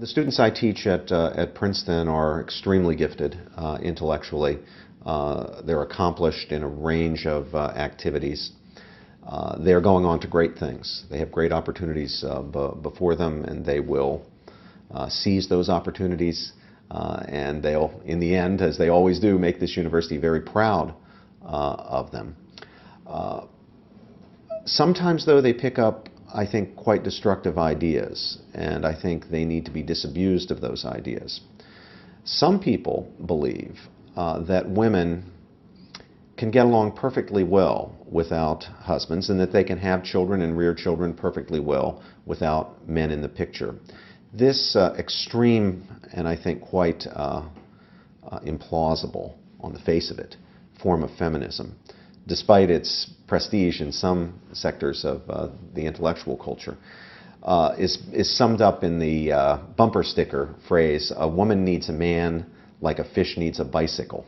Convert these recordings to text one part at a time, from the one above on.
The students I teach at Princeton are extremely gifted intellectually. They're accomplished in a range of activities. They're going on to great things. They have great opportunities before them, and they will seize those opportunities. And they'll, in the end, as they always do, make this university very proud of them. Sometimes, though, they pick up, I think, quite destructive ideas, and I think they need to be disabused of those ideas. Some people believe that women can get along perfectly well without husbands, and that they can have children and rear children perfectly well without men in the picture. This extreme, and I think quite implausible on the face of it, form of feminism, despite its prestige in some sectors of the intellectual culture, is summed up in the bumper sticker phrase, "A woman needs a man like a fish needs a bicycle."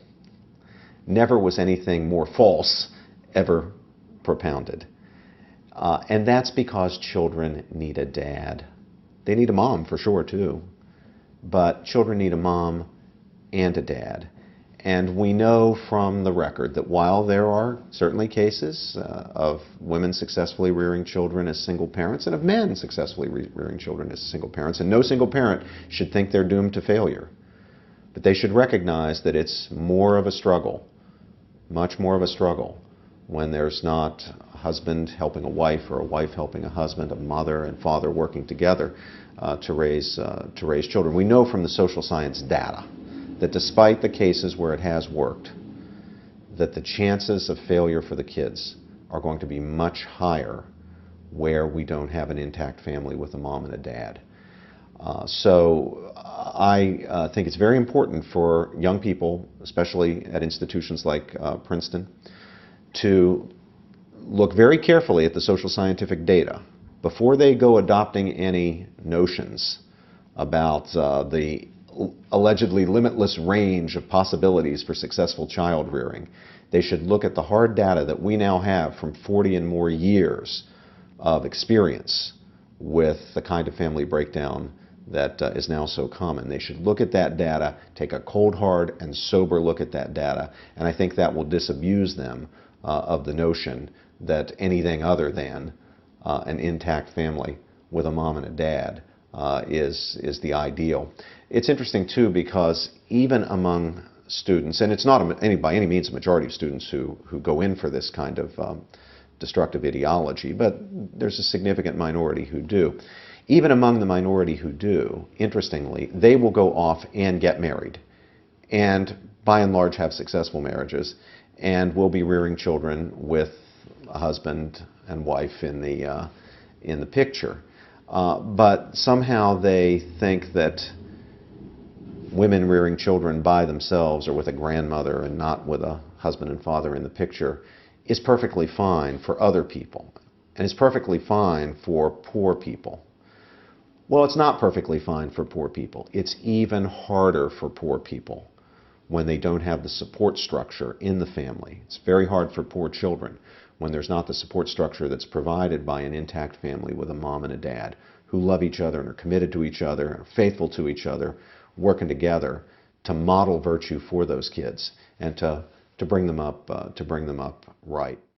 Never was anything more false ever propounded. And that's because children need a dad. They need a mom for sure too, but children need a mom and a dad. And we know from the record that while there are certainly cases of women successfully rearing children as single parents and of men successfully rearing children as single parents, and no single parent should think they're doomed to failure, but they should recognize that it's more of a struggle, much more of a struggle, when there's not a husband helping a wife or a wife helping a husband, a mother and father working together to raise children. We know from the social science data that despite the cases where it has worked, that the chances of failure for the kids are going to be much higher where we don't have an intact family with a mom and a dad. So I think it's very important for young people, especially at institutions like Princeton, to look very carefully at the social scientific data before they go adopting any notions about the allegedly limitless range of possibilities for successful child rearing. They should look at the hard data that we now have from 40 and more years of experience with the kind of family breakdown that is now so common. They should look at that data, take a cold, hard, and sober look at that data, and I think that will disabuse them of the notion that anything other than an intact family with a mom and a dad is the ideal. It's interesting too, because even among students, and it's not by any means a majority of students who go in for this kind of destructive ideology, but there's a significant minority who do. Even among the minority who do, interestingly, they will go off and get married, and by and large have successful marriages, and will be rearing children with a husband and wife in the picture. But somehow they think that women rearing children by themselves or with a grandmother and not with a husband and father in the picture is perfectly fine for other people, and is perfectly fine for poor people. Well, it's not perfectly fine for poor people. It's even harder for poor people when they don't have the support structure in the family. It's very hard for poor children when there's not the support structure that's provided by an intact family with a mom and a dad who love each other and are committed to each other, are faithful to each other, working together to model virtue for those kids and to bring them up right.